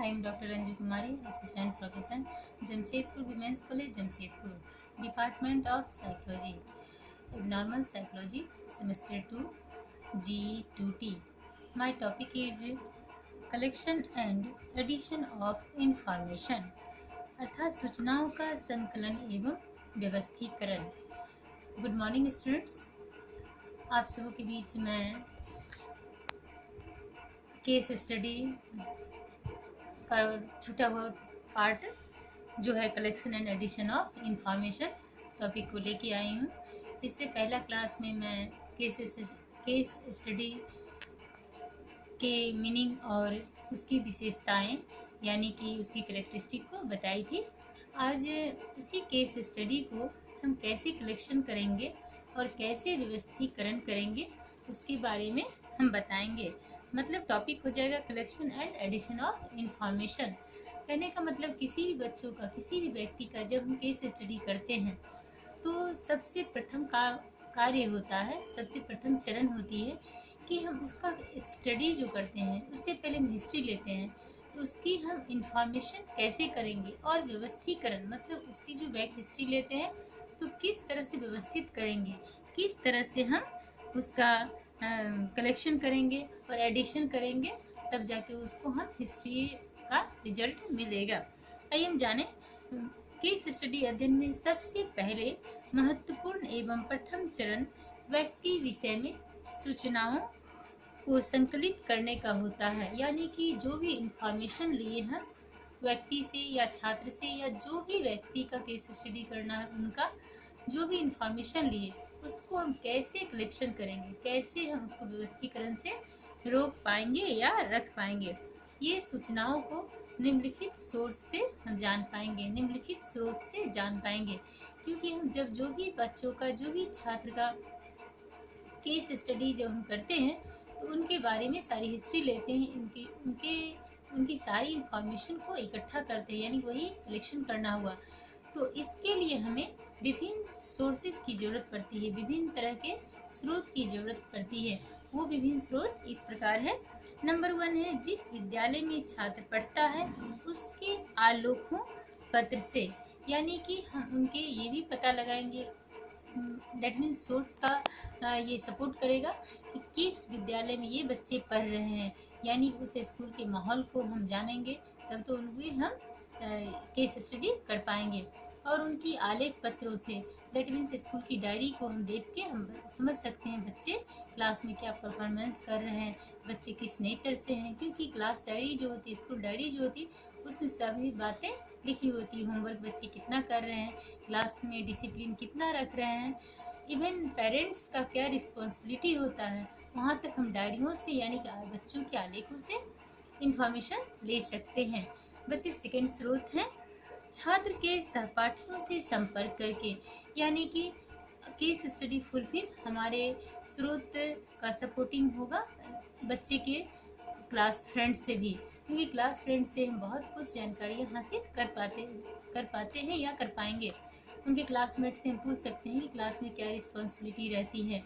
am Dr. Anju Kumari, Assistant Professor, Jamshedpur Women's College, Jamshedpur, Department of Psychology, Abnormal Psychology, Semester 2, G2T. My topic is collection and addition of information, अर्थात सूचनाओं का संकलन एवं व्यवस्थीकरण। Good morning students, आप सबों के बीच मैं case study का छूटा हुआ पार्ट जो है collection and addition of information topic को लेके आई हूँ। इससे पहला क्लास में मैं केस स्टडी के मीनिंग और उसकी विशेषताएं यानी कि उसकी कैरेक्टरिस्टिक को बताई थी। आज उसी केस स्टडी को हम कैसे कलेक्शन करेंगे और कैसे व्यवस्थीकरण करेंगे उसके बारे में हम बताएंगे। मतलब टॉपिक हो जाएगा collection and addition of information. कहने का मतलब किसी भी बच्चों का, किसी भी व्यक्ति का जब हम केस स्टडी करते हैं तो सबसे प्रथम कार्य होता है, सबसे प्रथम चरण होती है कि हम उसका स्टडी जो करते हैं उससे पहले हम हिस्ट्री लेते हैं, तो उसकी हम इंफॉर्मेशन कैसे करेंगे और व्यवस्थीकरण मतलब उसकी जो बैक हिस्ट्री लेते हैं तो किस तरह से व्यवस्थित करेंगे, किस तरह से हम उसका कलेक्शन करेंगे और एडिशन करेंगे, तब जाके उसको हम हिस्ट्री का रिजल्ट मिलेगा। आइए हम जाने केस स्टडी अध्ययन में सबसे पहले महत्वपूर्ण एवं प्रथम चरण व्यक्ति विषय में सूचनाओं को संकलित करने का होता है। यानी कि जो भी इंफॉर्मेशन लिए हम व्यक्ति से या छात्र से या जो भी व्यक्ति का केस स्टडी करना है उनका जो भी इंफॉर्मेशन लिए उसको हम कैसे कलेक्शन करेंगे, कैसे हम उसको व्यवस्थीकरण से रोक पाएंगे या रख पाएंगे। ये सूचनाओं को निम्नलिखित सोर्स से हम जान पाएंगे, निम्नलिखित स्रोत से जान पाएंगे। क्योंकि हम जब जो भी बच्चों का, जो भी छात्र का केस स्टडी जब हम करते हैं तो उनके बारे में सारी हिस्ट्री लेते हैं, उनकी सारी इंफॉर्मेशन को इकट्ठा करते हैं, यानी वही कलेक्शन करना हुआ। तो इसके लिए हमें विभिन्न सोर्सेस की ज़रूरत पड़ती है, विभिन्न तरह के स्रोत की ज़रूरत पड़ती है। वो विभिन्न स्रोत इस प्रकार है। नंबर 1 है जिस विद्यालय में छात्र पढ़ता है उसके आलोकों पत्र से, यानी कि हम उनके ये भी पता लगाएंगे, दैट मीन्स सोर्स का ये सपोर्ट करेगा कि किस विद्यालय में ये बच्चे पढ़ रहे हैं, यानी उस स्कूल के माहौल को हम जानेंगे तब तो उनकी हम केस स्टडी कर पाएंगे। और उनकी आलेख पत्रों से, दैट मीन्स स्कूल की डायरी को हम देख के हम समझ सकते हैं बच्चे क्लास में क्या परफॉर्मेंस कर रहे हैं, बच्चे किस नेचर से हैं। क्योंकि क्लास डायरी जो होती है, स्कूल डायरी जो होती है उसमें सभी बातें लिखी होती है। होमवर्क बच्चे कितना कर रहे हैं, क्लास में डिसिप्लिन कितना रख रहे हैं, इवन पेरेंट्स का क्या रिस्पॉन्सिबिलिटी होता है, वहाँ तक हम डायरियों से यानी कि बच्चों के आलेखों से इंफॉर्मेशन ले सकते हैं। बच्चे सेकेंड स्रोत हैं छात्र के सहपाठियों से संपर्क करके, यानी कि केस स्टडी फुलफिल हमारे स्रोत का सपोर्टिंग होगा बच्चे के क्लास फ्रेंड से भी, क्योंकि क्लास फ्रेंड से हम बहुत कुछ जानकारियाँ हासिल कर पाते हैं या कर पाएंगे। उनके क्लासमेट से हम पूछ सकते हैं कि क्लास में क्या रिस्पॉन्सिबिलिटी रहती है,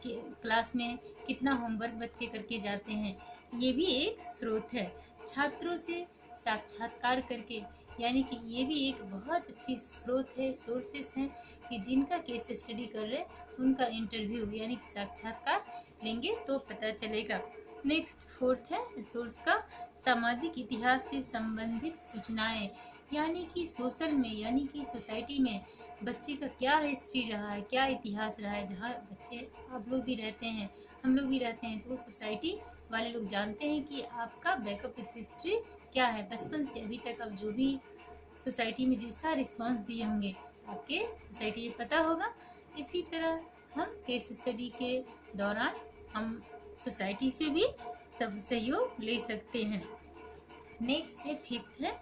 कि क्लास में कितना होमवर्क बच्चे करके जाते हैं, ये भी एक स्रोत है। छात्रों से साक्षात्कार करके, यानी कि ये भी एक बहुत अच्छी स्रोत है, सोर्सेस हैं कि जिनका केस स्टडी कर रहे हैं उनका इंटरव्यू यानी कि साक्षात्कार लेंगे तो पता चलेगा। नेक्स्ट फोर्थ है सोर्स का सामाजिक इतिहास से संबंधित सूचनाएं, यानी कि सोशल में, यानी कि सोसाइटी में बच्चे का क्या हिस्ट्री रहा है, क्या इतिहास रहा है। जहाँ बच्चे आप लोग भी रहते हैं, हम लोग भी रहते हैं, तो सोसाइटी वाले लोग जानते हैं कि आपका बैकअप हिस्ट्री क्या है, बचपन से अभी तक आप जो भी सोसाइटी में जैसा रिस्पांस दिए होंगे आपके सोसाइटी ये पता होगा। इसी तरह हम केस स्टडी के दौरान हम सोसाइटी से भी सब सहयोग ले सकते हैं। नेक्स्ट है फिफ्थ है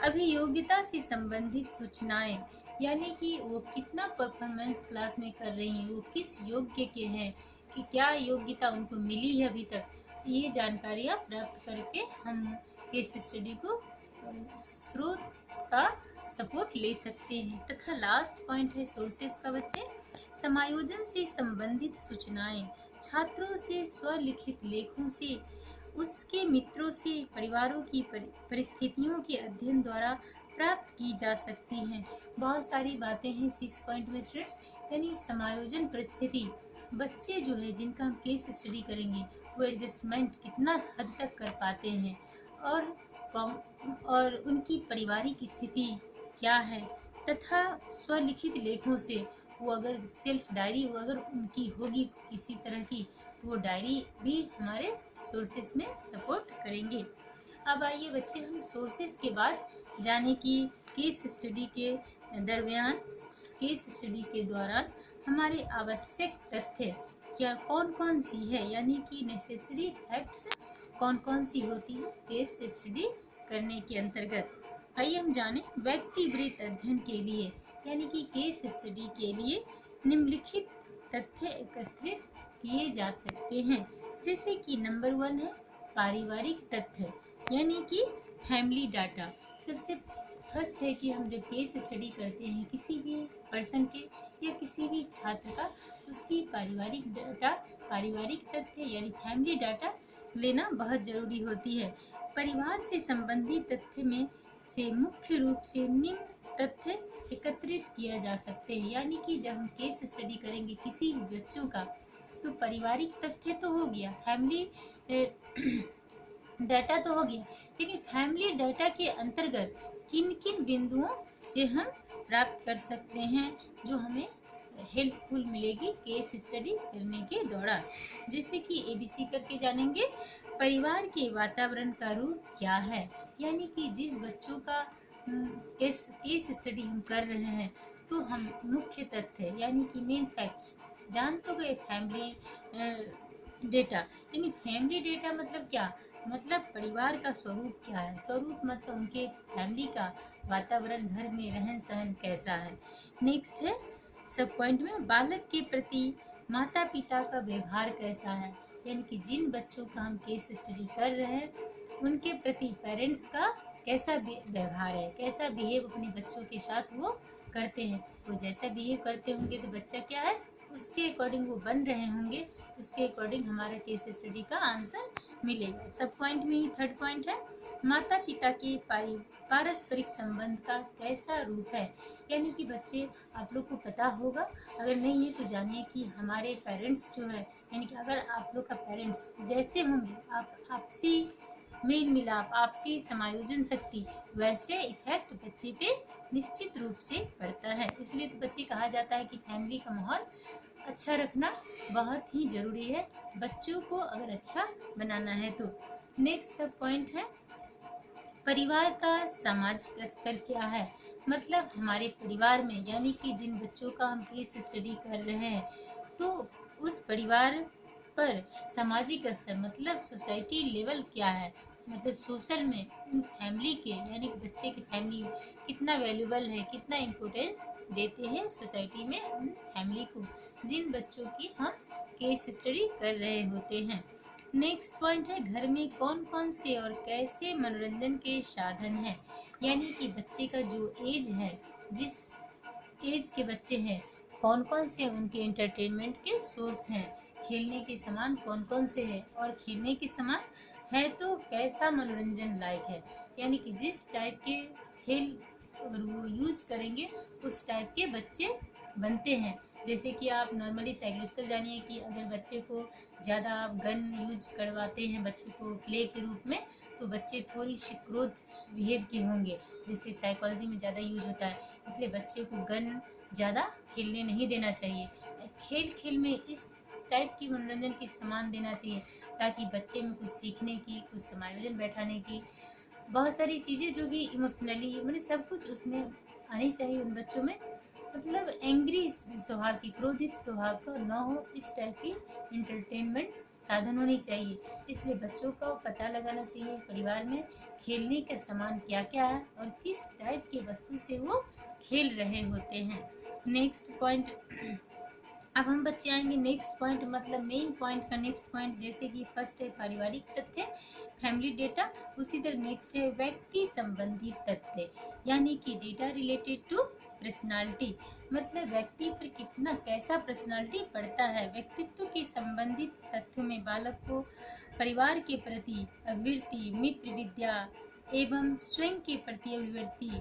अभियोग्यता से संबंधित सूचनाएं, यानी कि वो कितना परफॉर्मेंस क्लास में कर रही हैं, वो किस योग्य के हैं, कि क्या योग्यता उनको मिली है अभी तक, ये जानकारियाँ प्राप्त करके हम केस स्टडी को स्रोत का सपोर्ट ले सकते हैं। तथा लास्ट पॉइंट है सोर्सेस का बच्चे समायोजन से संबंधित सूचनाएं, छात्रों से स्वलिखित लेखों से उसके मित्रों से परिवारों की परिस्थितियों के अध्ययन द्वारा प्राप्त की जा सकती हैं। बहुत सारी बातें हैं 6 पॉइंट में स्टूडेंट्स, यानी समायोजन परिस्थिति। बच्चे जो है जिनका हम केस स्टडी करेंगे वो एडजस्टमेंट कितना हद तक कर पाते हैं, और उनकी पारिवारिक स्थिति क्या है, तथा स्वलिखित लेखों से वो अगर सेल्फ डायरी वो अगर उनकी होगी किसी तरह की, तो वो डायरी भी हमारे सोर्सेस में सपोर्ट करेंगे। अब आइए बच्चे हम सोर्सेस के बाद जाने की केस स्टडी के दरमियान, केस स्टडी के दौरान हमारे आवश्यक तथ्य क्या कौन कौन सी है, यानी कि नेसेसरी फैक्ट्स कौन कौन सी होती है केस स्टडी करने के अंतर्गत। आइए हम जानें। व्यक्तिवृत्त अध्ययन के लिए यानी कि केस स्टडी के लिए निम्नलिखित तथ्य एकत्रित किए जा सकते हैं, जैसे कि नंबर 1 है पारिवारिक तथ्य, यानी कि फैमिली डाटा। सबसे फर्स्ट है कि हम जब केस स्टडी करते हैं किसी भी पर्सन के या किसी भी छात्र का, उसकी पारिवारिक डाटा, पारिवारिक तथ्य यानी फैमिली डाटा लेना बहुत ज़रूरी होती है। परिवार से संबंधित तथ्य में से मुख्य रूप से निम्न तथ्य एकत्रित किया जा सकते हैं, यानी कि जब हम केस स्टडी करेंगे किसी भी बच्चों का, तो पारिवारिक तथ्य तो हो गया, फैमिली डाटा तो हो गया, लेकिन फैमिली डाटा के अंतर्गत किन किन बिंदुओं से हम प्राप्त कर सकते हैं जो हमें हेल्पफुल मिलेगी केस स्टडी करने के दौरान। जैसे कि ABC करके जानेंगे। परिवार के वातावरण का रूप क्या है, यानी कि जिस बच्चों का केस स्टडी हम कर रहे हैं, तो हम मुख्य तथ्य यानी कि मेन फैक्ट्स जान तो गए। फैमिली डेटा, यानी फैमिली डेटा मतलब क्या, मतलब परिवार का स्वरूप क्या है, स्वरूप मतलब उनके फैमिली का वातावरण, घर में रहन सहन कैसा है। नेक्स्ट है सब पॉइंट में बालक के प्रति माता पिता का व्यवहार कैसा है, यानी कि जिन बच्चों का हम केस स्टडी कर रहे हैं उनके प्रति पेरेंट्स का कैसा व्यवहार है, कैसा बिहेव अपने बच्चों के साथ वो करते हैं। वो जैसा बिहेव करते होंगे तो बच्चा क्या है उसके अकॉर्डिंग वो बन रहे होंगे, तो उसके अकॉर्डिंग हमारा केस स्टडी का आंसर मिलेगा। सब पॉइंट में ही थर्ड पॉइंट है माता पिता के पारस्परिक संबंध का कैसा रूप है, यानी कि बच्चे आप लोग को पता होगा, अगर नहीं है तो जानिए कि हमारे पेरेंट्स जो है, यानी कि अगर आप लोग का पेरेंट्स जैसे होंगे, आप आपसी मेल मिलाप, आपसी समायोजन शक्ति, वैसे इफेक्ट बच्चे पे निश्चित रूप से पड़ता है। इसलिए तो बच्चे कहा जाता है कि फैमिली का माहौल अच्छा रखना बहुत ही जरूरी है बच्चों को अगर अच्छा बनाना है तो। नेक्स्ट सब पॉइंट है परिवार का सामाजिक स्तर क्या है, मतलब हमारे परिवार में, यानी कि जिन बच्चों का हम केस स्टडी कर रहे हैं, तो उस परिवार पर सामाजिक स्तर मतलब सोसाइटी लेवल क्या है, मतलब सोशल में उन फैमिली के, यानी कि बच्चे की फैमिली कितना वैल्यूबल है, कितना इम्पोर्टेंस देते हैं सोसाइटी में उन फैमिली को, जिन बच्चों की हम केस स्टडी कर रहे होते हैं। नेक्स्ट पॉइंट है घर में कौन कौन से और कैसे मनोरंजन के साधन हैं, यानी कि बच्चे का जो एज है, जिस एज के बच्चे हैं, कौन कौन से उनके एंटरटेनमेंट के सोर्स हैं, खेलने के सामान कौन कौन से हैं, और खेलने के सामान है तो कैसा मनोरंजन लायक है, यानी कि जिस टाइप के खेल अगर वो यूज करेंगे उस टाइप के बच्चे बनते हैं। जैसे कि आप नॉर्मली साइकोलॉजिकल जानिए कि अगर बच्चे को ज़्यादा आप गन यूज करवाते हैं बच्चे को प्ले के रूप में, तो बच्चे थोड़ी सी क्रोध बिहेव के होंगे, जिससे साइकोलॉजी में ज़्यादा यूज होता है। इसलिए बच्चे को गन ज़्यादा खेलने नहीं देना चाहिए। खेल खेल में इस टाइप की मनोरंजन के सामान देना चाहिए ताकि बच्चे में कुछ सीखने की, कुछ समायोजन बैठाने की, बहुत सारी चीज़ें जो कि इमोशनली मैंने सब कुछ उसमें आनी चाहिए उन बच्चों में, मतलब एंग्री स्वभाव की, क्रोधित स्वभाव का न हो, इस टाइप की एंटरटेनमेंट साधन होनी चाहिए। इसलिए बच्चों को पता लगाना चाहिए परिवार में खेलने का सामान क्या क्या है और किस टाइप के वस्तु से वो खेल रहे होते हैं। नेक्स्ट पॉइंट अब हम बच्चे आएंगे नेक्स्ट पॉइंट, मतलब मेन पॉइंट का नेक्स्ट पॉइंट, जैसे कि फर्स्ट है पारिवारिक तथ्य फैमिली डेटा, उसी तरह नेक्स्ट है व्यक्ति संबंधी तथ्य, यानी कि डेटा रिलेटेड टू पर्सनालिटी, मतलब व्यक्ति पर कितना कैसा पर्सनालिटी पड़ता है। व्यक्तित्व के संबंधित तथ्यों में बालक को परिवार के प्रति अभिवृत्ति, मित्र विद्या एवं स्वयं के प्रति अभिवृत्ति,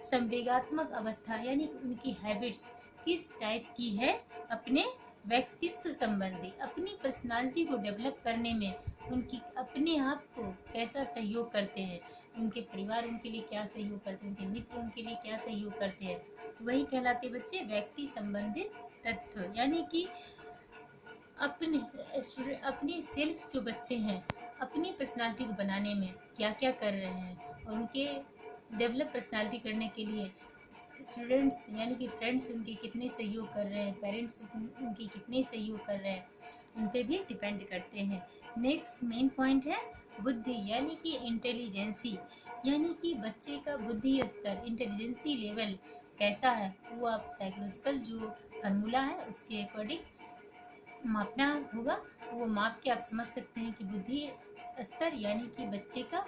संवेगात्मक अवस्था यानी उनकी हैबिट्स किस टाइप की है, अपने व्यक्तित्व संबंधी, अपनी पर्सनालिटी को डेवलप करने में उनकी अपने आप को कैसा सहयोग करते हैं, उनके परिवार उनके लिए क्या सहयोग करते हैं, उनके मित्र उनके लिए क्या सहयोग करते हैं, वही कहलाते बच्चे व्यक्ति संबंधित तथ्य। यानी कि अपनी सेल्फ जो बच्चे हैं अपनी पर्सनालिटी को बनाने में क्या क्या कर रहे हैं और उनके डेवलप पर्सनालिटी करने के लिए स्टूडेंट्स यानी कि फ्रेंड्स उनके कितने सहयोग कर रहे हैं, पेरेंट्स उनके कितने सहयोग कर रहे हैं, उन पर भी डिपेंड करते हैं। नेक्स्ट मेन पॉइंट है बुद्धि यानी कि इंटेलिजेंसी, यानी कि बच्चे का बुद्धि स्तर इंटेलिजेंसी लेवल कैसा है वो आप साइकोलॉजिकल जो फार्मूला है उसके अकॉर्डिंग मापना होगा। वो माप के आप समझ सकते हैं कि बुद्धि स्तर यानी कि बच्चे का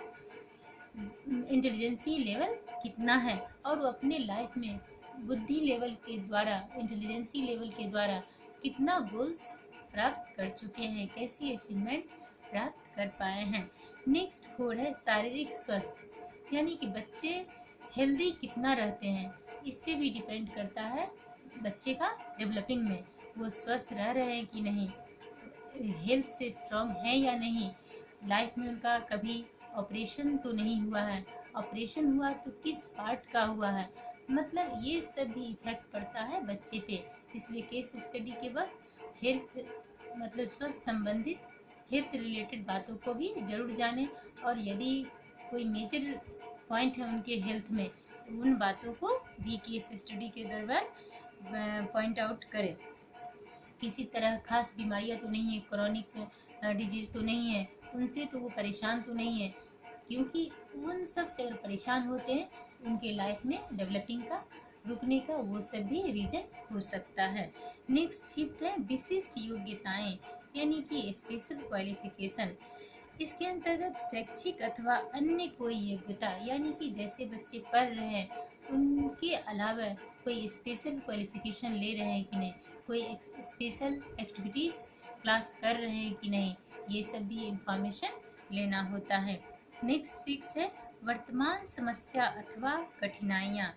इंटेलिजेंसी लेवल कितना है और वो अपने लाइफ में बुद्धि लेवल के द्वारा इंटेलिजेंसी लेवल के द्वारा कितना गोल्स प्राप्त कर चुके हैं, कैसी अचीवमेंट प्राप्त कर पाए हैं। नेक्स्ट 4 है शारीरिक स्वस्थ, यानी कि बच्चे हेल्दी कितना रहते हैं इस पे भी डिपेंड करता है बच्चे का डेवलपिंग में, वो स्वस्थ रह रहे हैं कि नहीं, हेल्थ से स्ट्रांग है या नहीं, लाइफ में उनका कभी ऑपरेशन तो नहीं हुआ है, ऑपरेशन हुआ तो किस पार्ट का हुआ है, मतलब ये सब भी इफेक्ट पड़ता है बच्चे पे। इसलिए केस स्टडी के वक्त हेल्थ मतलब स्वस्थ संबंधित हेल्थ रिलेटेड बातों को भी जरूर जानें और यदि कोई मेजर पॉइंट है उनके हेल्थ में तो उन बातों को भी केस स्टडी के दौरान पॉइंट आउट करें। किसी तरह खास बीमारियां तो नहीं है, क्रोनिक डिजीज तो नहीं है, उनसे तो वो परेशान तो नहीं है, क्योंकि उन सब से अगर परेशान होते हैं उनके लाइफ में डेवलपिंग का रुकने का वो सब भी रीजन हो सकता है। नेक्स्ट 5th है विशिष्ट योग्यताएं यानी कि स्पेशल क्वालिफिकेशन। इसके अंतर्गत शैक्षिक अथवा अन्य कोई योग्यता यानी कि जैसे बच्चे पढ़ रहे हैं उनके अलावा कोई स्पेशल क्वालिफिकेशन ले रहे हैं कि नहीं, कोई स्पेशल एक्टिविटीज़ क्लास कर रहे हैं कि नहीं, ये सब भी इंफॉर्मेशन लेना होता है। नेक्स्ट 6 है वर्तमान समस्या अथवा कठिनाइयाँ,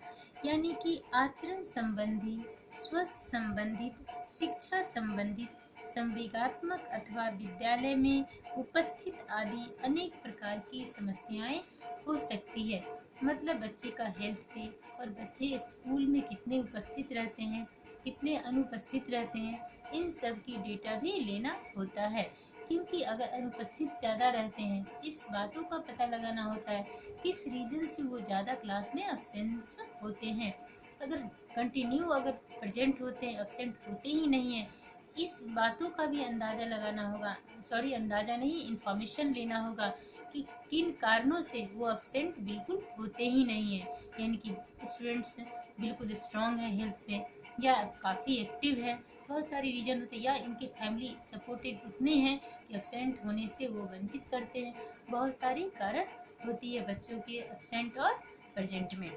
यानी कि आचरण संबंधी, स्वस्थ संबंधित, शिक्षा संबंधित, संवेगात्मक अथवा विद्यालय में उपस्थित आदि अनेक प्रकार की समस्याएं हो सकती है। मतलब बच्चे का हेल्थ पे और बच्चे स्कूल में कितने उपस्थित रहते हैं, कितने अनुपस्थित रहते हैं, इन सब की डेटा भी लेना होता है, क्योंकि अगर अनुपस्थित ज़्यादा रहते हैं इस बातों का पता लगाना होता है किस रीजन से वो ज़्यादा क्लास में अब्सेंस होते हैं। अगर कंटिन्यू अगर प्रेजेंट होते हैं, अब्सेंट होते ही नहीं है, इस बातों का भी अंदाज़ा लगाना होगा, अंदाज़ा नहीं इंफॉर्मेशन लेना होगा कि किन कारणों से वो अब्सेंट बिल्कुल होते ही नहीं है, यानी कि स्टूडेंट्स बिल्कुल स्ट्रांग है हेल्थ से या काफ़ी एक्टिव है, बहुत सारी रीजन होते हैं, या इनके फैमिली सपोर्टेड इतने हैं कि अब्सेंट होने से वो वंचित करते हैं, बहुत सारी कारण होती है बच्चों के अब्सेंट और प्रेजेंट में।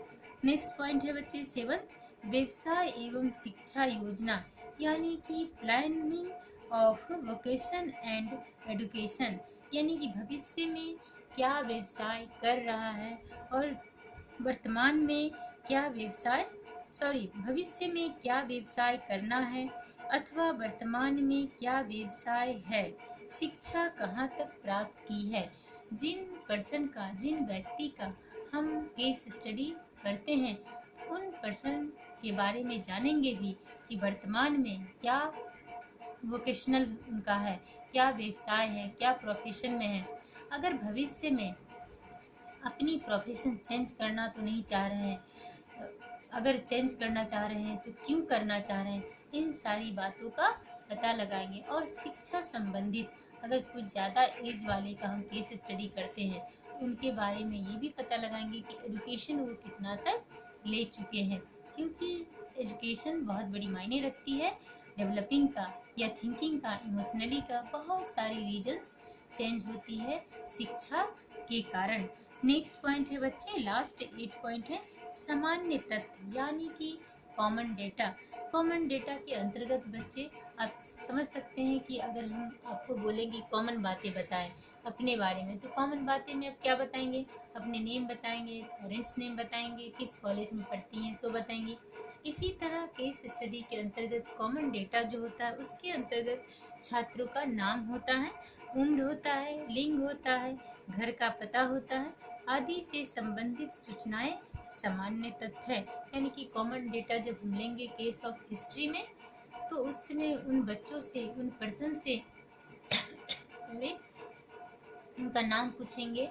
नेक्स्ट पॉइंट है बच्चे 7th व्यवसाय एवं शिक्षा योजना, यानी कि planning of vocation and education, यानी कि भविष्य में क्या व्यवसाय कर रहा है और वर्तमान में क्या भविष्य में क्या व्यवसाय करना है अथवा वर्तमान में क्या व्यवसाय है, शिक्षा कहाँ तक प्राप्त की है। जिन व्यक्ति का हम केस स्टडी करते हैं उन पर्सन के बारे में जानेंगे भी कि वर्तमान में क्या वोकेशनल उनका है, क्या व्यवसाय है, क्या प्रोफेशन में है। अगर भविष्य में अपनी प्रोफेशन चेंज करना तो नहीं चाह रहे हैं, अगर चेंज करना चाह रहे हैं तो क्यों करना चाह रहे हैं, इन सारी बातों का पता लगाएंगे। और शिक्षा संबंधित अगर कुछ ज़्यादा एज वाले का हम केस स्टडी करते हैं तो उनके बारे में ये भी पता लगाएंगे कि एजुकेशन वो कितना तक ले चुके हैं, क्योंकि एजुकेशन बहुत बड़ी मायने रखती है डेवलपिंग का या थिंकिंग का, इमोशनली का, बहुत सारी रीजन्स चेंज होती है शिक्षा के कारण। नेक्स्ट पॉइंट है बच्चे लास्ट 8 पॉइंट है सामान्य तथ्य, यानी कि कॉमन डेटा, कॉमन डेटा के अंतर्गत बच्चे आप समझ सकते हैं कि अगर हम आपको बोलेंगे कॉमन बातें बताएं अपने बारे में, तो कॉमन बातें में आप क्या बताएंगे? अपने नेम बताएंगे, पेरेंट्स नेम बताएंगे, किस कॉलेज में पढ़ती हैं सो बताएंगे। इसी तरह केस स्टडी के अंतर्गत कॉमन डेटा जो होता है उसके अंतर्गत छात्रों का नाम होता है, उम्र होता है, लिंग होता है, घर का पता होता है आदि से संबंधित सूचनाएं सामान्य तथ्य है। यानी कि कॉमन डेटा जब हम लेंगे केस ऑफ हिस्ट्री में, तो उसमें उन बच्चों से, उन पर्सन से सॉरी उनका नाम पूछेंगे,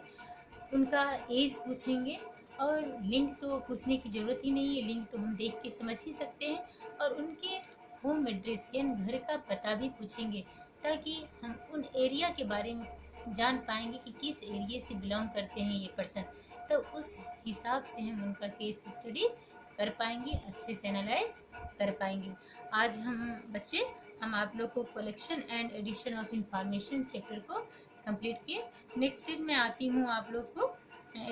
उनका एज पूछेंगे, और लिंक तो पूछने की ज़रूरत ही नहीं है, लिंक तो हम देख के समझ ही सकते हैं। और उनके होम एड्रेस यानी घर का पता भी पूछेंगे, ताकि हम उन एरिया के बारे में जान पाएंगे कि किस एरिया से बिलोंग करते हैं ये पर्सन। तो उस हिसाब से हम उनका केस स्टडी कर पाएंगे, अच्छे से एनालाइज कर पाएंगे। आज हम आप लोग को collection and addition of information chapter को कंप्लीट किए। नेक्स्ट स्टेज में आती हूँ आप लोग को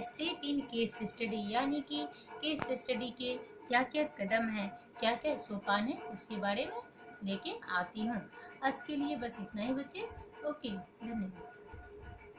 स्टेप इन केस स्टडी, यानी कि केस स्टडी के क्या क्या कदम हैं, क्या क्या सोपान है, उसके बारे में लेके आती हूँ। आज के लिए बस इतना ही बच्चे। ओके, धन्यवाद।